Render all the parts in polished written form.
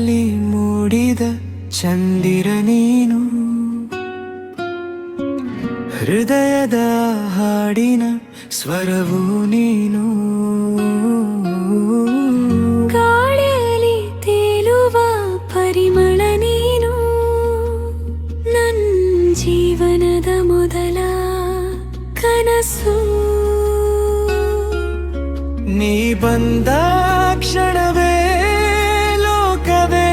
ಕನಸಿನಲ್ಲಿ ಮೂಡಿದ ಚಂದಿರ ನೀನು, ಹೃದಯದ ಹಾಡಿನ ಸ್ವರವು ನೀನು, ಗಾಳಿಯಲ್ಲಿ ತೇಲುವ ಪರಿಮಳ ನೀನು, ನನ್ನ ಜೀವನದ ಮೊದಲ ಕನಸು. ನೀ ಬಂದ ಕ್ಷಣವೇ ಲೋಕವೇ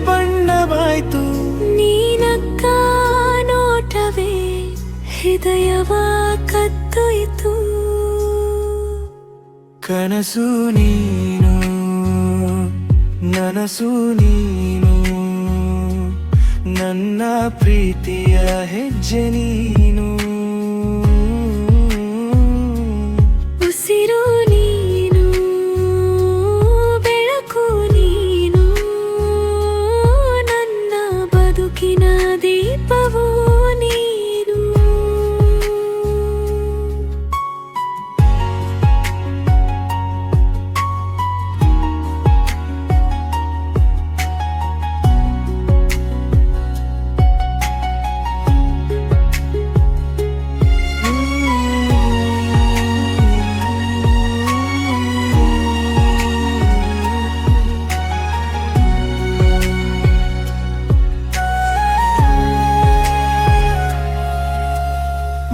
ಬಣ್ಣವಾಯ್ತು, ನೀನಕ್ಕ ನೋಟವೇ ಹೃದಯವ ಕತ್ತೊಯ್ತು. ಕನಸು ನೀನು ನನಸು ನೀನು, ನನ್ನ ಪ್ರೀತಿಯ ಹೆಜ್ಜೆ ನೀನು, ಉಸಿರು ನೀನು ಬೆಳಕು ನೀನು, ನನ್ನ ಬದುಕಿನ ದೀಪವು ನೀನು.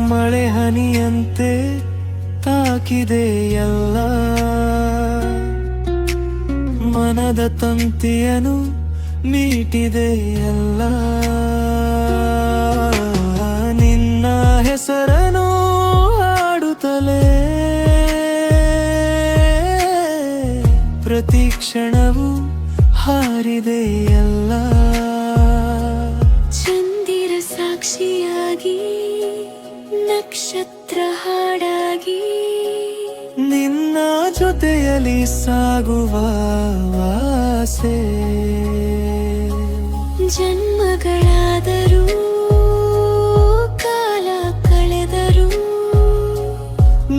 ಮಳೆ ಹನಿಯಂತೆ ತಾಕಿದೆ ಎಲ್ಲ, ಮನದ ತಂತಿಯನು ಮೀಟಿದೆ ಎಲ್ಲ, ನಿನ್ನ ಹೆಸರನು ಹಾಡುತ್ತಲೇ ಪ್ರತಿ ಕ್ಷಣವು ಹಾರಿದೆ ಎಲ್ಲ. ಚಂದಿರ ಸಾಕ್ಷಿಯಾಗಿ ನಕ್ಷತ್ರ ಹಾಡಾಗಿ, ನಿನ್ನ ಜೊತೆಯಲ್ಲಿ ಸಾಗುವ ಆಸೆ, ಜನ್ಮಗಳಾದರೂ ಕಾಲ ಕಳೆದರೂ,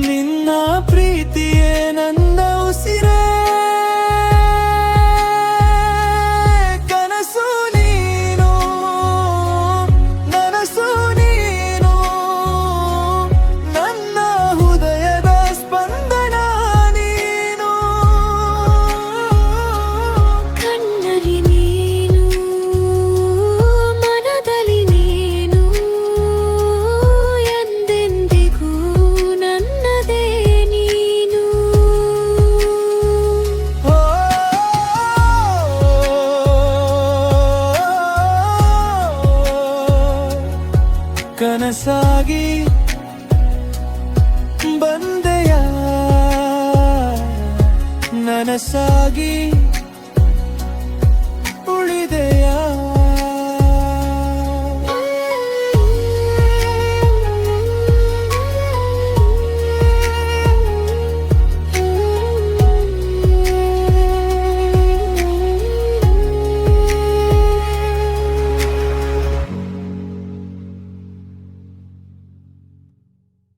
ನಿನ್ನ ಪ್ರೀತಿಯೇ ನನ್ನ ಉಸಿರೇ. ಕನಸು ನೀನು ನನಸು ನೀನು, ನನ್ನ ಹೃದಯದ ಸ್ಪಂದನ ನೀನು, ಕಣ್ಣಲ್ಲಿ ನೀನು ಮನದಲ್ಲಿ ನೀನು, ಎಂದೆಂದಿಗೂ ನನ್ನದೇ ನೀನು. ಓ, ಕನಸಾಗಿ ಬಂದೆಯ ನನಸಾಗಿ